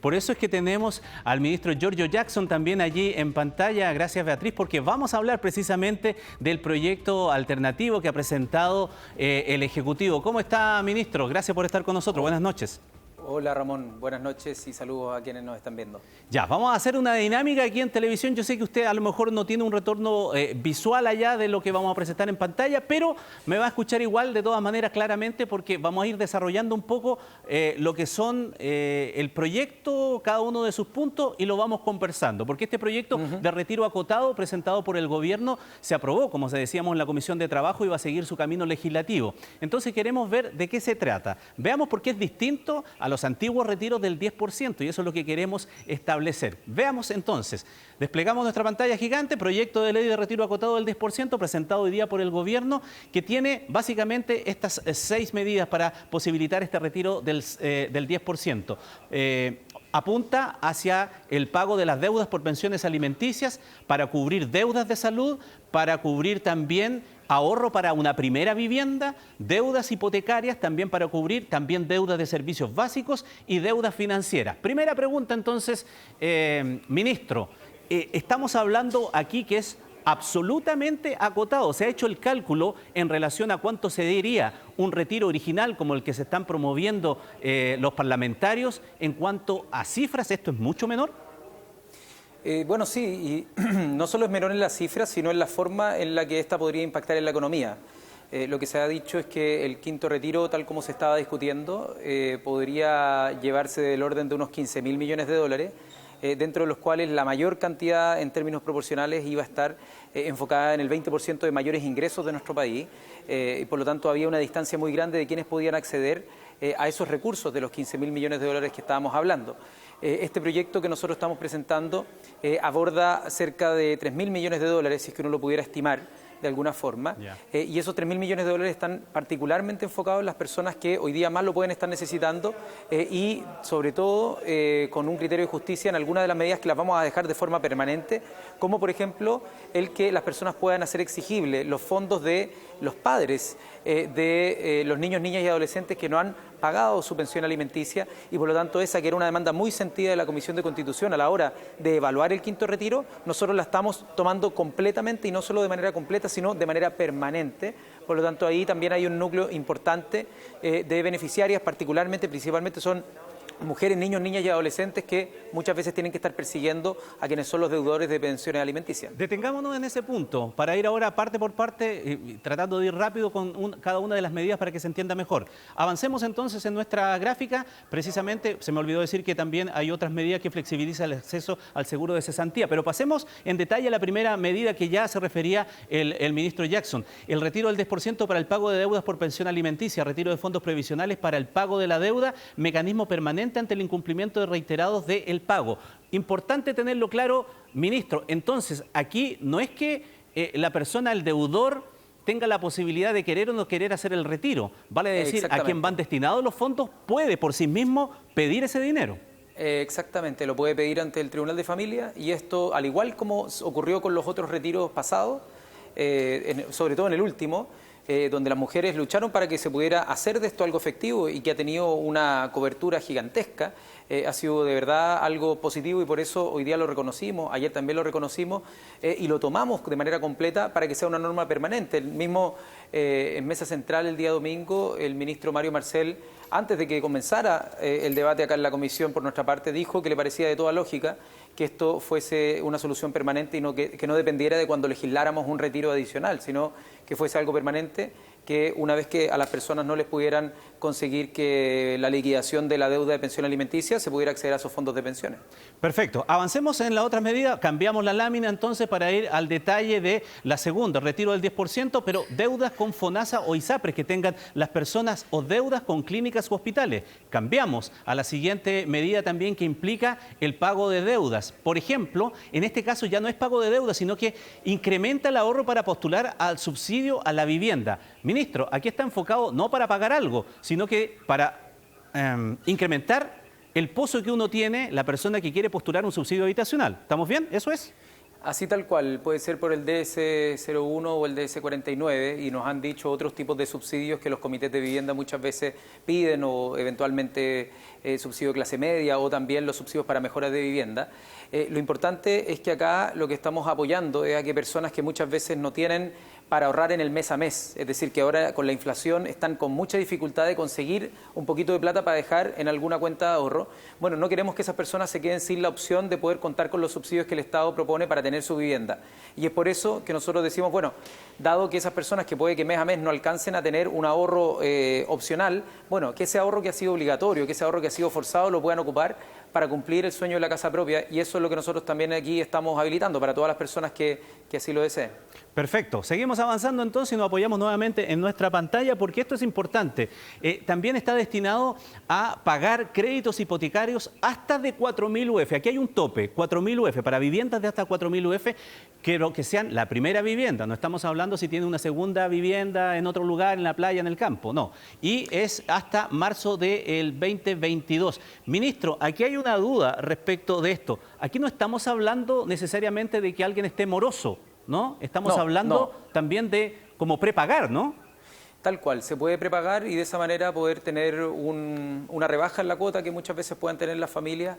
Por eso es que tenemos al ministro Giorgio Jackson también allí en pantalla. Gracias, Beatriz, porque vamos a hablar precisamente del proyecto alternativo que ha presentado el Ejecutivo. ¿Cómo está, ministro? Gracias por estar con nosotros. Buenas noches. Hola Ramón, buenas noches y saludos a quienes nos están viendo. Ya, vamos a hacer una dinámica aquí en televisión. Yo sé que usted a lo mejor no tiene un retorno visual allá de lo que vamos a presentar en pantalla, pero me va a escuchar igual de todas maneras claramente porque vamos a ir desarrollando un poco lo que son el proyecto, cada uno de sus puntos y lo vamos conversando. Porque este proyecto de retiro acotado presentado por el gobierno se aprobó, como se decíamos en la Comisión de Trabajo, y va a seguir su camino legislativo. Entonces queremos ver de qué se trata. Veamos por qué es distinto a los antiguos retiros del 10%, y eso es lo que queremos establecer. Veamos entonces, desplegamos nuestra pantalla gigante, proyecto de ley de retiro acotado del 10% presentado hoy día por el gobierno, que tiene básicamente estas 6 medidas para posibilitar este retiro del 10%. Apunta hacia el pago de las deudas por pensiones alimenticias, para cubrir deudas de salud, para cubrir también ahorro para una primera vivienda, deudas hipotecarias también para cubrir, también deudas de servicios básicos y deudas financieras. Primera pregunta entonces, ministro, estamos hablando aquí que es absolutamente acotado. Se ha hecho el cálculo en relación a cuánto se diría un retiro original como el que se están promoviendo los parlamentarios. En cuanto a cifras, ¿esto es mucho menor? Bueno, sí, y no solo es menor en las cifras, sino en la forma en la que esta podría impactar en la economía. Lo que se ha dicho es que el quinto retiro, tal como se estaba discutiendo, podría llevarse del orden de unos 15.000 millones de dólares, dentro de los cuales la mayor cantidad en términos proporcionales iba a estar enfocada en el 20% de mayores ingresos de nuestro país, y por lo tanto había una distancia muy grande de quienes podían acceder a esos recursos de los 15.000 millones de dólares que estábamos hablando. Este proyecto que nosotros estamos presentando aborda cerca de 3.000 millones de dólares, si es que uno lo pudiera estimar de alguna forma, y esos 3.000 millones de dólares están particularmente enfocados en las personas que hoy día más lo pueden estar necesitando y sobre todo con un criterio de justicia en algunas de las medidas que las vamos a dejar de forma permanente, como por ejemplo el que las personas puedan hacer exigible los fondos de los padres de los niños, niñas y adolescentes que no han pagado su pensión alimenticia, y por lo tanto esa que era una demanda muy sentida de la Comisión de Constitución a la hora de evaluar el quinto retiro, nosotros la estamos tomando completamente, y no solo de manera completa, sino de manera permanente. Por lo tanto, ahí también hay un núcleo importante de beneficiarias, principalmente son mujeres, niños, niñas y adolescentes que muchas veces tienen que estar persiguiendo a quienes son los deudores de pensiones alimenticias. Detengámonos en ese punto, para ir ahora parte por parte, tratando de ir rápido con cada una de las medidas para que se entienda mejor. Avancemos entonces en nuestra gráfica. Precisamente, se me olvidó decir que también hay otras medidas que flexibilizan el acceso al seguro de cesantía. Pero pasemos en detalle a la primera medida que ya se refería el ministro Jackson. El retiro del 10% para el pago de deudas por pensión alimenticia, retiro de fondos previsionales para el pago de la deuda, mecanismo permanente ante el incumplimiento de reiterados del pago. Importante tenerlo claro, ministro. Entonces, aquí no es que la persona, el deudor, tenga la posibilidad de querer o no querer hacer el retiro. Vale decir, a quien van destinados los fondos puede por sí mismo pedir ese dinero. Exactamente, lo puede pedir ante el Tribunal de Familia, y esto, al igual como ocurrió con los otros retiros pasados, sobre todo en el último, donde las mujeres lucharon para que se pudiera hacer de esto algo efectivo y que ha tenido una cobertura gigantesca, ha sido de verdad algo positivo, y por eso hoy día lo reconocimos, ayer también lo reconocimos, y lo tomamos de manera completa para que sea una norma permanente. El mismo en Mesa Central el día domingo, el ministro Mario Marcel, antes de que comenzara el debate acá en la comisión por nuestra parte, dijo que le parecía de toda lógica que esto fuese una solución permanente y que no dependiera de cuando legisláramos un retiro adicional, sino que fuese algo permanente, que una vez que a las personas no les pudieran conseguir que la liquidación de la deuda de pensión alimenticia, se pudiera acceder a esos fondos de pensiones. Perfecto. Avancemos en la otra medida, cambiamos la lámina entonces para ir al detalle de la segunda, retiro del 10%, pero deudas con FONASA o ISAPRES que tengan las personas, o deudas con clínicas u hospitales. Cambiamos a la siguiente medida también, que implica el pago de deudas. Por ejemplo, en este caso ya no es pago de deudas, sino que incrementa el ahorro para postular al subsidio a la vivienda. Ministro, aquí está enfocado no para pagar algo, sino que para incrementar el pozo que uno tiene, la persona que quiere postular un subsidio habitacional. ¿Estamos bien? ¿Eso es? Así tal cual, puede ser por el DS-01 o el DS-49 y nos han dicho otros tipos de subsidios que los comités de vivienda muchas veces piden o eventualmente subsidio de clase media o también los subsidios para mejoras de vivienda. Lo importante es que acá lo que estamos apoyando es a que personas que muchas veces no tienen para ahorrar en el mes a mes, es decir, que ahora con la inflación están con mucha dificultad de conseguir un poquito de plata para dejar en alguna cuenta de ahorro. Bueno, no queremos que esas personas se queden sin la opción de poder contar con los subsidios que el Estado propone para tener su vivienda. Y es por eso que nosotros decimos, bueno, dado que esas personas que puede que mes a mes no alcancen a tener un ahorro opcional, bueno, que ese ahorro que ha sido obligatorio, que ese ahorro que ha sido forzado lo puedan ocupar para cumplir el sueño de la casa propia, y eso es lo que nosotros también aquí estamos habilitando para todas las personas que así lo deseen. Perfecto. Seguimos avanzando entonces y nos apoyamos nuevamente en nuestra pantalla porque esto es importante. También está destinado a pagar créditos hipotecarios hasta de 4.000 UF. Aquí hay un tope, 4.000 UF, para viviendas de hasta 4.000 UF, que sean la primera vivienda. No estamos hablando si tiene una segunda vivienda en otro lugar, en la playa, en el campo, no. Y es hasta marzo del 2022. Ministro, aquí hay una duda respecto de esto. Aquí no estamos hablando necesariamente de que alguien esté moroso, ¿no? Estamos hablando también de como prepagar, ¿no? Tal cual, se puede prepagar y de esa manera poder tener una rebaja en la cuota que muchas veces puedan tener las familias,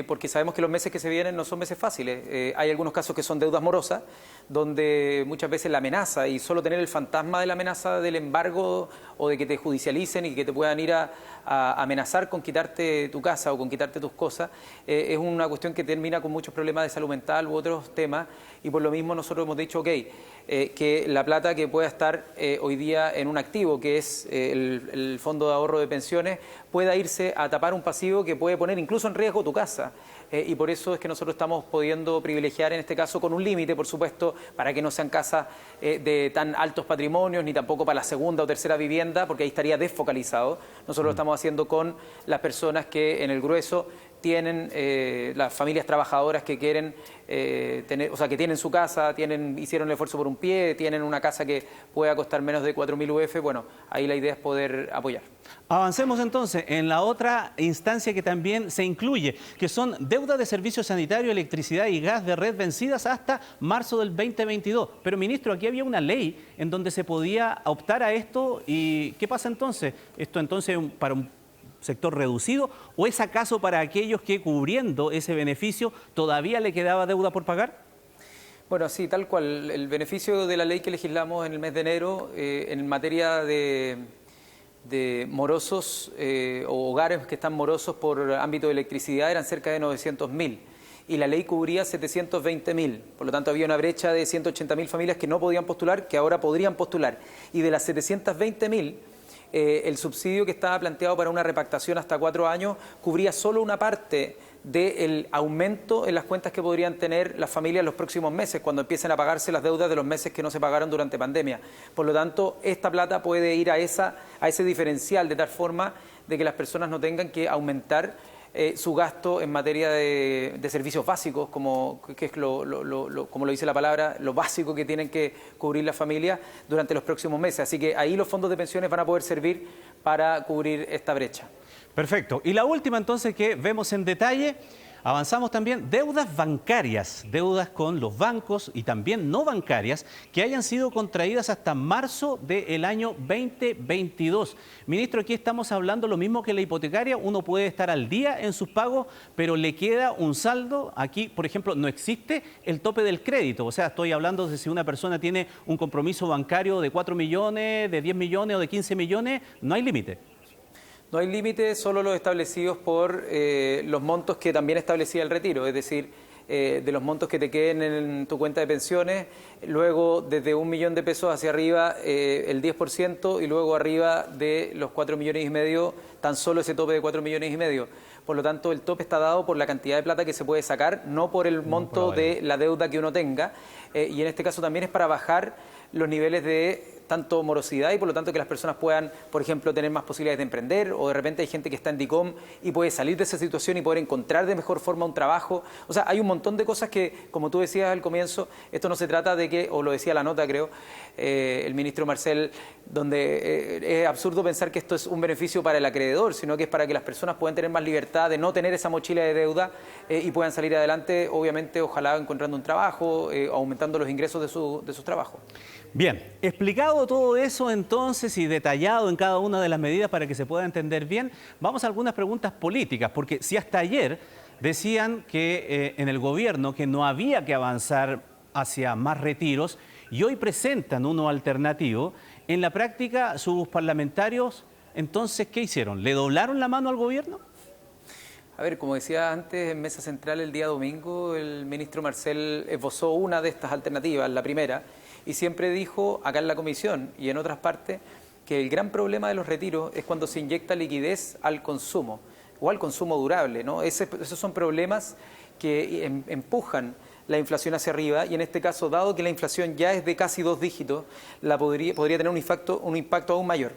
porque sabemos que los meses que se vienen no son meses fáciles. Hay algunos casos que son deudas morosas, donde muchas veces la amenaza y solo tener el fantasma de la amenaza del embargo o de que te judicialicen y que te puedan ir a amenazar con quitarte tu casa o con quitarte tus cosas, es una cuestión que termina con muchos problemas de salud mental u otros temas, y por lo mismo nosotros hemos dicho, que la plata que pueda estar hoy día en un activo, que es el Fondo de Ahorro de Pensiones, pueda irse a tapar un pasivo que puede poner incluso en riesgo tu casa. Y por eso es que nosotros estamos pudiendo privilegiar en este caso con un límite, por supuesto, para que no sean casas de tan altos patrimonios, ni tampoco para la segunda o tercera vivienda, porque ahí estaría desfocalizado. Nosotros lo estamos haciendo con las personas que en el grueso tienen, las familias trabajadoras que quieren tener, o sea, que tienen su casa, hicieron el esfuerzo por un pie, tienen una casa que pueda costar menos de 4.000 UF, bueno, ahí la idea es poder apoyar. Avancemos entonces en la otra instancia que también se incluye, que son deudas de servicios sanitarios, electricidad y gas de red vencidas hasta marzo del 2022. Pero, ministro, aquí había una ley en donde se podía optar a esto, ¿y qué pasa entonces? ¿Esto entonces para un sector reducido o es acaso para aquellos que cubriendo ese beneficio todavía le quedaba deuda por pagar? Bueno, sí, tal cual. El beneficio de la ley que legislamos en el mes de enero en materia de morosos o hogares que están morosos por ámbito de electricidad eran cerca de 900.000 y la ley cubría 720.000. Por lo tanto, había una brecha de 180.000 familias que no podían postular, que ahora podrían postular. Y de las 720.000, el subsidio que estaba planteado para una repactación hasta 4 años cubría solo una parte del aumento en las cuentas que podrían tener las familias en los próximos meses, cuando empiecen a pagarse las deudas de los meses que no se pagaron durante pandemia. Por lo tanto, esta plata puede ir a ese diferencial, de tal forma de que las personas no tengan que aumentar su gasto en materia de servicios básicos, que es como lo dice la palabra, lo básico que tienen que cubrir las familias durante los próximos meses. Así que ahí los fondos de pensiones van a poder servir para cubrir esta brecha. Perfecto. Y la última entonces que vemos en detalle, avanzamos también, deudas bancarias, deudas con los bancos y también no bancarias que hayan sido contraídas hasta marzo del año 2022. Ministro, aquí estamos hablando lo mismo que la hipotecaria, uno puede estar al día en sus pagos, pero le queda un saldo. Aquí, por ejemplo, no existe el tope del crédito, o sea, estoy hablando de si una persona tiene un compromiso bancario de 4 millones, de 10 millones o de 15 millones, no hay límite. No hay límites, solo los establecidos por los montos que también establecía el retiro, es decir, de los montos que te queden en tu cuenta de pensiones, luego desde 1 millón de pesos hacia arriba el 10% y luego arriba de los 4,5 millones, tan solo ese tope de 4,5 millones. Por lo tanto, el tope está dado por la cantidad de plata que se puede sacar, no por el monto de la deuda que uno tenga. Y en este caso también es para bajar los niveles de tanto morosidad y por lo tanto que las personas puedan, por ejemplo, tener más posibilidades de emprender, o de repente hay gente que está en DICOM y puede salir de esa situación y poder encontrar de mejor forma un trabajo. O sea, hay un montón de cosas que, como tú decías al comienzo, esto no se trata de que, o lo decía la nota creo, el ministro Marcel, donde es absurdo pensar que esto es un beneficio para el acreedor, sino que es para que las personas puedan tener más libertad de no tener esa mochila de deuda y puedan salir adelante, obviamente, ojalá encontrando un trabajo, aumentando los ingresos de sus trabajos. Bien, explicado todo eso entonces y detallado en cada una de las medidas para que se pueda entender bien, vamos a algunas preguntas políticas, porque si hasta ayer decían que en el gobierno que no había que avanzar hacia más retiros y hoy presentan uno alternativo, en la práctica sus parlamentarios, entonces, ¿qué hicieron? ¿Le doblaron la mano al gobierno? A ver, como decía antes, en Mesa Central el día domingo, el ministro Marcel esbozó una de estas alternativas, la primera, y siempre dijo, acá en la comisión y en otras partes, que el gran problema de los retiros es cuando se inyecta liquidez al consumo o al consumo durable, ¿no? Esos son problemas que empujan la inflación hacia arriba y en este caso, dado que la inflación ya es de casi 2 dígitos, podría tener un impacto aún mayor.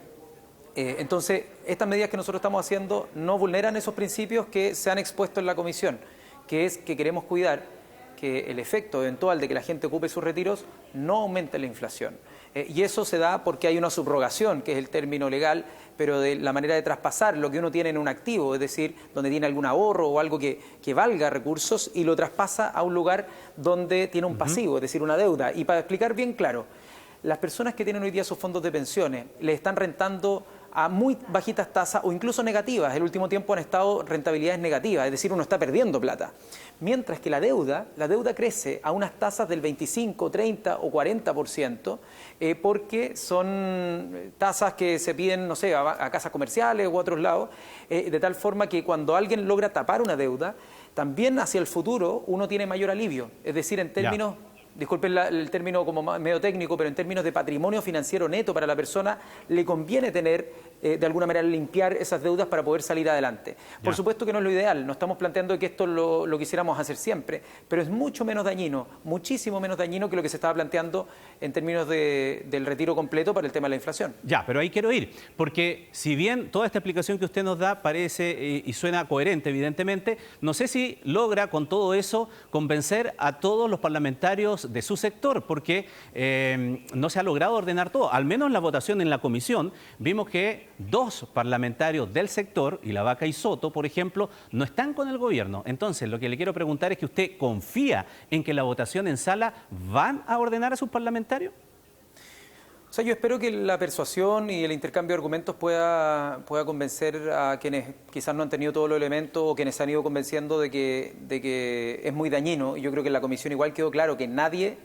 Entonces, estas medidas que nosotros estamos haciendo no vulneran esos principios que se han expuesto en la comisión, que es que queremos cuidar que el efecto eventual de que la gente ocupe sus retiros no aumente la inflación. Y eso se da porque hay una subrogación, que es el término legal, pero de la manera de traspasar lo que uno tiene en un activo, es decir, donde tiene algún ahorro o algo que valga recursos y lo traspasa a un lugar donde tiene un pasivo, es decir, una deuda. Y para explicar bien claro, las personas que tienen hoy día sus fondos de pensiones le están rentando a muy bajitas tasas o incluso negativas. El último tiempo han estado rentabilidades negativas, es decir, uno está perdiendo plata. Mientras que la deuda crece a unas tasas del 25, 30 o 40%, porque son tasas que se piden, no sé, a casas comerciales u otros lados, de tal forma que cuando alguien logra tapar una deuda, también hacia el futuro uno tiene mayor alivio. Es decir, en términos... Disculpen el término como medio técnico, pero en términos de patrimonio financiero neto para la persona, le conviene tener, de alguna manera, limpiar esas deudas para poder salir adelante. Por supuesto que no es lo ideal, no estamos planteando que esto lo quisiéramos hacer siempre, pero es mucho menos dañino, muchísimo menos dañino que lo que se estaba planteando en términos del retiro completo para el tema de la inflación. Ya, pero ahí quiero ir, porque si bien toda esta explicación que usted nos da parece y suena coherente, evidentemente, no sé si logra con todo eso convencer a todos los parlamentarios de su sector, porque no se ha logrado ordenar todo. Al menos en la votación en la comisión vimos que 2 parlamentarios del sector, Ilavaca y Soto, por ejemplo, no están con el gobierno. Entonces, lo que le quiero preguntar es que usted confía en que la votación en sala van a ordenar a sus parlamentarios. O sea, yo espero que la persuasión y el intercambio de argumentos pueda convencer a quienes quizás no han tenido todos los elementos o quienes se han ido convenciendo de que es muy dañino. Y yo creo que en la comisión igual quedó claro que nadie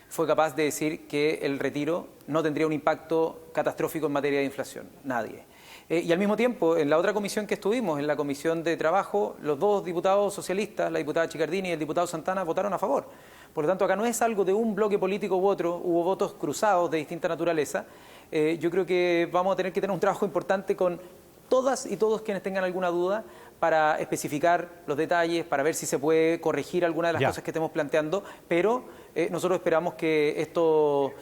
fue capaz de decir que el retiro no tendría un impacto catastrófico en materia de inflación. Nadie. Y al mismo tiempo, en la otra comisión que estuvimos, en la comisión de trabajo, los 2 diputados socialistas, la diputada Chicardini y el diputado Santana, votaron a favor. Por lo tanto, acá no es algo de un bloque político u otro, hubo votos cruzados de distinta naturaleza. Yo creo que vamos a tener que tener un trabajo importante con todas y todos quienes tengan alguna duda para especificar los detalles, para ver si se puede corregir alguna de las cosas que estemos planteando, pero nosotros esperamos que esto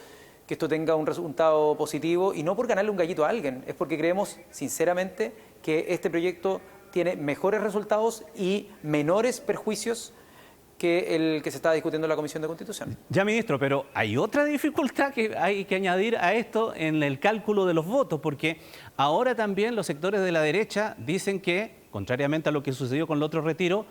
tenga un resultado positivo y no por ganarle un gallito a alguien, es porque creemos sinceramente que este proyecto tiene mejores resultados y menores perjuicios que el que se está discutiendo en la Comisión de Constitución. Ya, ministro, pero hay otra dificultad que hay que añadir a esto en el cálculo de los votos, porque ahora también los sectores de la derecha dicen que, contrariamente a lo que sucedió con el otro retiro,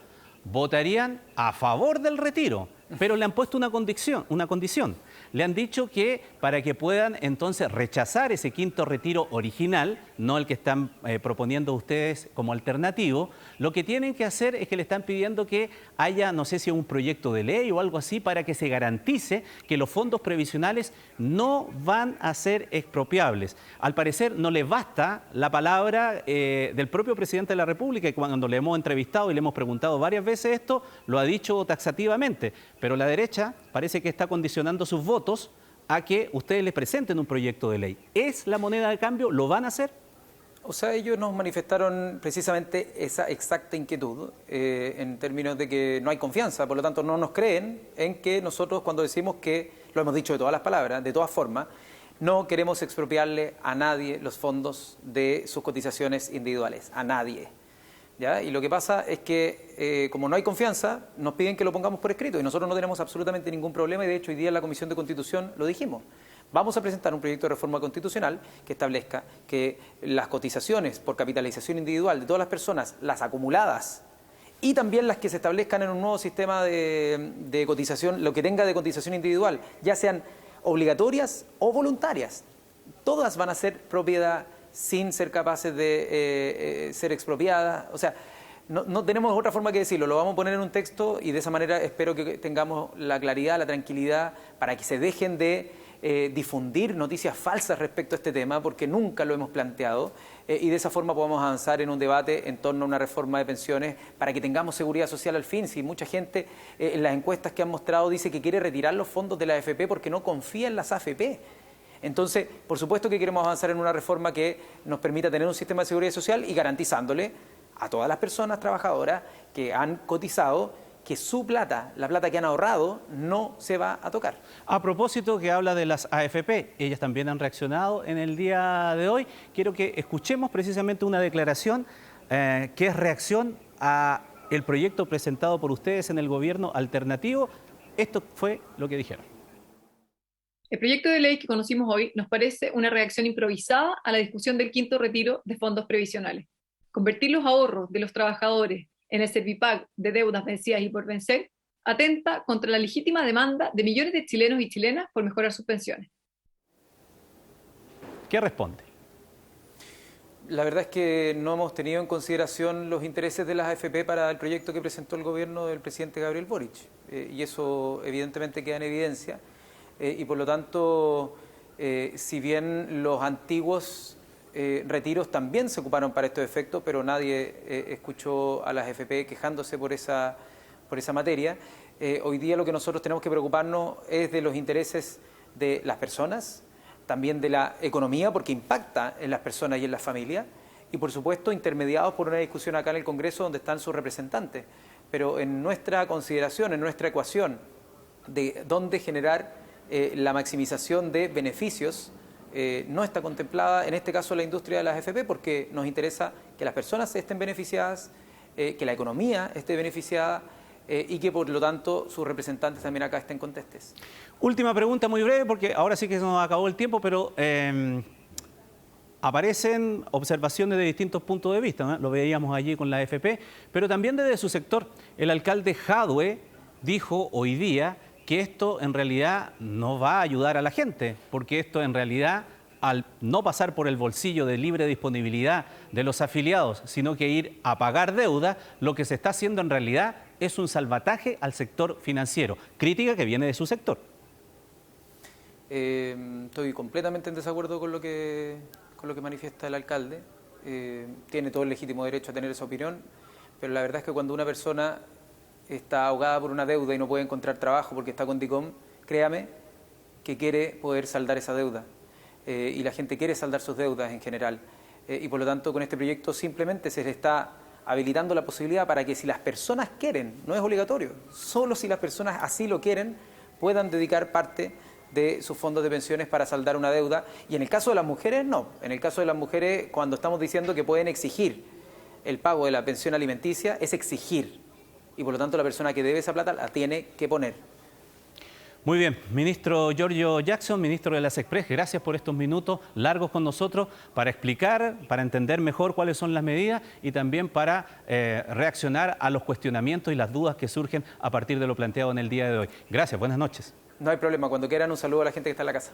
votarían a favor del retiro, pero le han puesto una condición. Le han dicho que para que puedan entonces rechazar ese 5º retiro original, no el que están proponiendo ustedes como alternativo, lo que tienen que hacer es que le están pidiendo que haya, no sé si un proyecto de ley o algo así, para que se garantice que los fondos previsionales no van a ser expropiables. Al parecer no les basta la palabra del propio presidente de la República, y cuando le hemos entrevistado y le hemos preguntado varias veces esto, lo ha dicho taxativamente, pero la derecha parece que está condicionando sus votos a que ustedes les presenten un proyecto de ley. ¿Es la moneda de cambio? ¿Lo van a hacer? O sea, ellos nos manifestaron precisamente esa exacta inquietud en términos de que no hay confianza, por lo tanto no nos creen en que nosotros cuando decimos que, lo hemos dicho de todas las palabras, de todas formas, no queremos expropiarle a nadie los fondos de sus cotizaciones individuales, a nadie. ¿Ya? Y lo que pasa es que como no hay confianza, nos piden que lo pongamos por escrito y nosotros no tenemos absolutamente ningún problema y de hecho hoy día en la Comisión de Constitución lo dijimos. Vamos a presentar un proyecto de reforma constitucional que establezca que las cotizaciones por capitalización individual de todas las personas, las acumuladas y también las que se establezcan en un nuevo sistema de cotización, lo que tenga de cotización individual, ya sean obligatorias o voluntarias, todas van a ser propiedad sin ser capaces de ser expropiadas. O sea, no tenemos otra forma que decirlo, lo vamos a poner en un texto y de esa manera espero que tengamos la claridad, la tranquilidad para que se dejen de difundir noticias falsas respecto a este tema, porque nunca lo hemos planteado, y de esa forma podamos avanzar en un debate en torno a una reforma de pensiones para que tengamos seguridad social al fin. Si mucha gente en las encuestas que han mostrado dice que quiere retirar los fondos de la AFP porque no confía en las AFP. Entonces, por supuesto que queremos avanzar en una reforma que nos permita tener un sistema de seguridad social y garantizándole a todas las personas trabajadoras que han cotizado que su plata, la plata que han ahorrado, no se va a tocar. A propósito que habla de las AFP, ellas también han reaccionado en el día de hoy. Quiero que escuchemos precisamente una declaración que es reacción a el proyecto presentado por ustedes en el gobierno alternativo. Esto fue lo que dijeron. El proyecto de ley que conocimos hoy nos parece una reacción improvisada a la discusión del quinto retiro de fondos previsionales. Convertir los ahorros de los trabajadores en el Servipack de deudas vencidas y por vencer, atenta contra la legítima demanda de millones de chilenos y chilenas por mejorar sus pensiones. ¿Qué responde? La verdad es que no hemos tenido en consideración los intereses de las AFP para el proyecto que presentó el gobierno del presidente Gabriel Boric. Y eso evidentemente queda en evidencia. Y por lo tanto, si bien los antiguos retiros también se ocuparon para estos efectos, pero nadie escuchó a las AFP quejándose por esa materia. Hoy día lo que nosotros tenemos que preocuparnos es de los intereses de las personas, también de la economía, porque impacta en las personas y en las familias, y por supuesto intermediados por una discusión acá en el Congreso donde están sus representantes. Pero en nuestra consideración, en nuestra ecuación de dónde generar la maximización de beneficios, no está contemplada, en este caso, la industria de las AFP, porque nos interesa que las personas estén beneficiadas, que la economía esté beneficiada y que, por lo tanto, sus representantes también acá estén contestes. Última pregunta muy breve, porque ahora sí que se nos acabó el tiempo, pero aparecen observaciones de distintos puntos de vista, ¿no? Lo veíamos allí con la AFP, pero también desde su sector. El alcalde Jadwe dijo hoy día que esto en realidad no va a ayudar a la gente, porque esto en realidad, al no pasar por el bolsillo de libre disponibilidad de los afiliados, sino que ir a pagar deuda, lo que se está haciendo en realidad es un salvataje al sector financiero. Crítica que viene de su sector. Estoy completamente en desacuerdo con lo que manifiesta el alcalde. Tiene todo el legítimo derecho a tener esa opinión, pero la verdad es que cuando una persona está ahogada por una deuda y no puede encontrar trabajo porque está con DICOM, créame que quiere poder saldar esa deuda. Y la gente quiere saldar sus deudas en general. Y por lo tanto, con este proyecto simplemente se le está habilitando la posibilidad para que si las personas quieren, no es obligatorio, solo si las personas así lo quieren, puedan dedicar parte de sus fondos de pensiones para saldar una deuda. Y en el caso de las mujeres, no. En el caso de las mujeres, cuando estamos diciendo que pueden exigir el pago de la pensión alimenticia, es exigir. Y por lo tanto la persona que debe esa plata la tiene que poner. Muy bien, ministro Giorgio Jackson, ministro de las Express, gracias por estos minutos largos con nosotros para explicar, para entender mejor cuáles son las medidas y también para reaccionar a los cuestionamientos y las dudas que surgen a partir de lo planteado en el día de hoy. Gracias, buenas noches. No hay problema, cuando quieran un saludo a la gente que está en la casa.